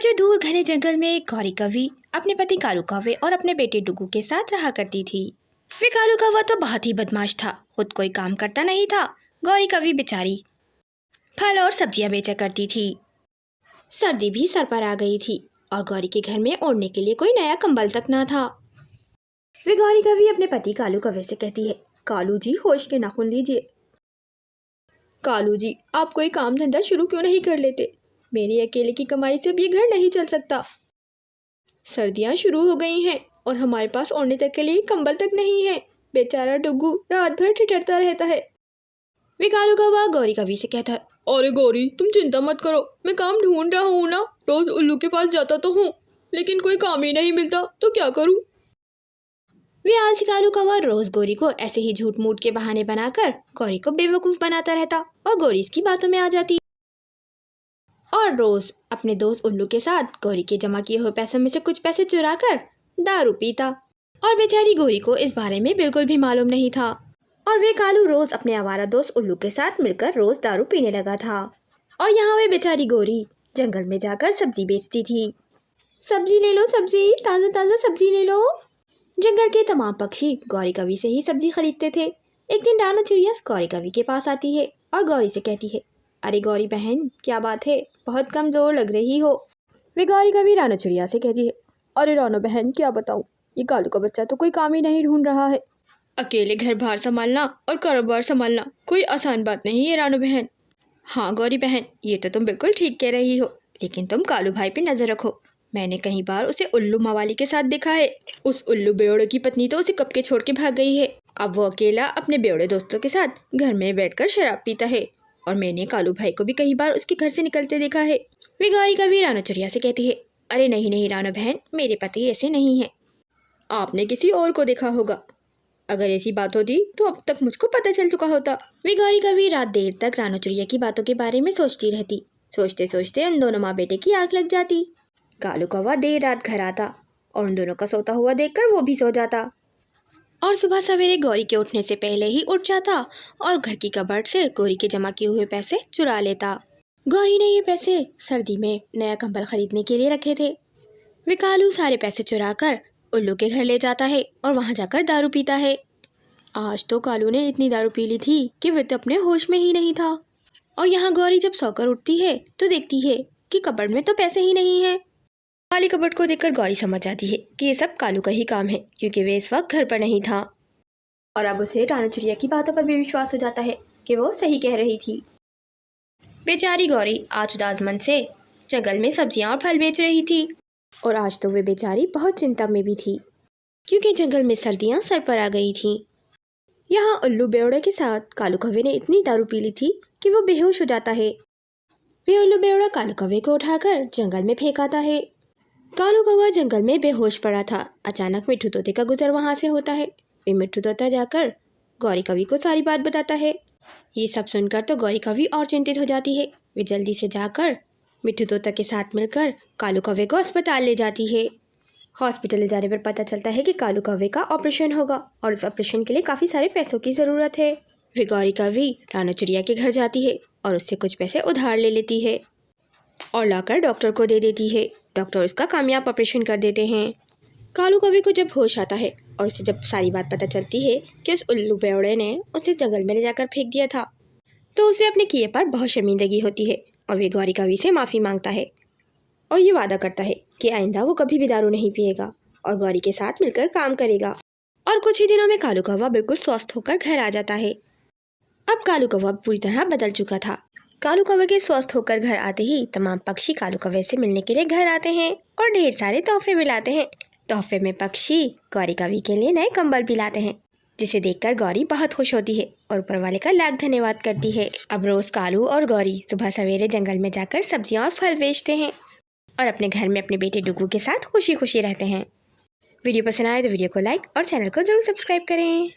जो दूर घने जंगल में गौरी कौवी अपने पति कालू कौवे और अपने बेटे डुगू के साथ रहा करती थी। वे कालू कौवा तो बहुत ही बदमाश था, खुद कोई काम करता नहीं था। गौरी कौवी बेचारी फल और सब्जियां बेचा करती थी। सर्दी भी सर पर आ गई थी और गौरी के घर में ओढ़ने के लिए कोई नया कंबल तक ना था। वे गौरी कौवी अपने पति कालू कौवे से कहती है, कालू जी होश के नाखून लीजिए। कालू जी, आप कोई काम धंधा शुरू क्यों नहीं कर लेते? मेरी अकेले की कमाई से अब ये घर नहीं चल सकता। सर्दियां शुरू हो गई हैं और हमारे पास ओढ़ने तक के लिए कंबल तक नहीं है। बेचारा डुगू रात भर ठिठुरता रहता है। वे कालू कौवा गौरी कौवी से कहता है, अरे गौरी, तुम चिंता मत करो, मैं काम ढूंढ रहा हूँ ना। रोज उल्लू के पास जाता तो हूँ, लेकिन कोई काम ही नहीं मिलता, तो क्या करूँ? वे आलसी कालू कौवा रोज गौरी को ऐसे ही झूठ मूठ के बहाने बनाकर गौरी को बेवकूफ बनाता रहता और गौरी इसकी बातों में आ जाती और रोज अपने दोस्त उल्लू के साथ गौरी के जमा किए हुए पैसों में से कुछ पैसे चुराकर दारू पीता। और बेचारी गौरी को इस बारे में बिल्कुल भी मालूम नहीं था और वे कालू रोज अपने आवारा दोस्त उल्लू के साथ मिलकर रोज दारू पीने लगा था। और यहाँ वे बेचारी गौरी जंगल में जाकर सब्जी बेचती थी। सब्जी ले लो, सब्जी, ताज़ा ताज़ा सब्जी ले लो। जंगल के तमाम पक्षी गौरी कौवी से ही सब्जी खरीदते थे। एक दिन रानो चिड़िया गौरी कौवी के पास आती है और गौरी से कहती है, अरे गौरी बहन, क्या बात है, बहुत कमज़ोर लग रही हो। वे गौरी कौवी रानो चिड़िया से कहती है, अरे रानो बहन, क्या बताऊँ, ये कालू का बच्चा तो कोई काम ही नहीं ढूंढ रहा है। अकेले घर बार संभालना और कारोबार संभालना कोई आसान बात नहीं है रानो बहन। हाँ गौरी बहन, ये तो तुम बिल्कुल ठीक कह रही हो, लेकिन तुम कालू भाई पे नज़र रखो। मैंने कई बार उसे उल्लू मवाली के साथ देखा है। उस उल्लू बेवड़े की पत्नी तो उसे कब के छोड़ के भाग गई है। अब वो अकेला अपने बेवड़े दोस्तों के साथ घर में बैठकर शराब पीता है और मैंने कालू भाई को भी कई बार उसके घर से निकलते देखा है। वे गौरी कौवी रानो चिड़िया से कहती है, अरे नहीं नहीं रानो बहन, मेरे पति ऐसे नहीं है। आपने किसी और को देखा होगा। अगर ऐसी बात होती तो अब तक मुझको पता चल चुका होता। वे गौरी कौवी रात देर तक रानो चिड़िया की बातों के बारे में सोचती रहती। सोचते सोचते उन दोनों माँ बेटे की आग लग जाती। कालू कौवा देर रात घर आता और उन दोनों का सोता हुआ देखकर वो भी सो जाता और सुबह सवेरे गौरी के उठने से पहले ही उठ जाता और घर की कबर्ड से गौरी के जमा किए हुए पैसे चुरा लेता। गौरी ने ये पैसे सर्दी में नया कंबल खरीदने के लिए रखे थे। वे कालू सारे पैसे चुराकर उल्लू के घर ले जाता है और वहाँ जाकर दारू पीता है। आज तो कालू ने इतनी दारू पी ली थी कि वह तो अपने होश में ही नहीं था। और यहाँ गौरी जब सोकर उठती है तो देखती है कि कबर्ड में तो पैसे ही नहीं है। खाली कबर्ड को देखकर गौरी समझ जाती है कि ये सब कालू का ही काम है, क्योंकि वे इस वक्त घर पर नहीं था। और अब उसे रानो चिड़िया की बातों पर भी विश्वास हो जाता है कि वो सही कह रही थी। बेचारी गौरी आज उदास मन से जंगल में सब्जियां और फल बेच रही थी और आज तो वे बेचारी बहुत चिंता में भी थी, क्योंकि जंगल में सर्दियां सर पर आ गई थीं। यहाँ उल्लू बेवड़े के साथ कालू कौवे ने इतनी दारू पी ली थी कि वो बेहोश हो जाता है। वे उल्लू बेवड़ा कालू कौवे को उठाकर जंगल में फेंक आता है। कालू कौवा जंगल में बेहोश पड़ा था। अचानक मिट्ठू तोते का गुजर वहाँ से होता है। वे मिट्ठू तोता जाकर गौरी कौवी को सारी बात बताता है। ये सब सुनकर तो गौरी कौवी और चिंतित हो जाती है। वे जल्दी से जाकर मिट्ठू तोता के साथ मिलकर कालू कौवे को अस्पताल ले जाती है। हॉस्पिटल ले जाने पर पता चलता है कि कालू कौवे का ऑपरेशन होगा और उस ऑपरेशन के लिए काफ़ी सारे पैसों की ज़रूरत है। वे गौरी कौवी रानो चिड़िया के घर जाती है और उससे कुछ पैसे उधार ले लेती है और लाकर डॉक्टर को दे देती है। डॉक्टर उसका कामयाब ऑपरेशन कर देते हैं। कालू कौवे को जब होश आता है और उसे जब सारी बात पता चलती है कि उस उल्लू बेवड़े ने उसे जंगल में ले जाकर फेंक दिया था, तो उसे अपने किए पर बहुत शर्मिंदगी होती है और वे गौरी कौवी से माफ़ी मांगता है और ये वादा करता है कि आइंदा वो कभी भी दारू नहीं पिएगा और गौरी के साथ मिलकर काम करेगा। और कुछ ही दिनों में कालू कौवा बिल्कुल स्वस्थ होकर घर आ जाता है। अब कालू कौवा पूरी तरह बदल चुका था। कालू कौवे के स्वस्थ होकर घर आते ही तमाम पक्षी कालू कौवे से मिलने के लिए घर आते हैं और ढेर सारे तोहफे भी लाते हैं। तोहफे में पक्षी गौरी कौवी के लिए नए कंबल भी लाते हैं, जिसे देखकर गौरी बहुत खुश होती है और ऊपर वाले का लाख धन्यवाद करती है। अब रोज कालू और गौरी सुबह सवेरे जंगल में जाकर सब्जियां और फल बेचते हैं और अपने घर में अपने बेटे डुगू के साथ खुशी खुशी रहते हैं। वीडियो पसंद आए तो वीडियो को लाइक और चैनल को जरूर सब्सक्राइब करें।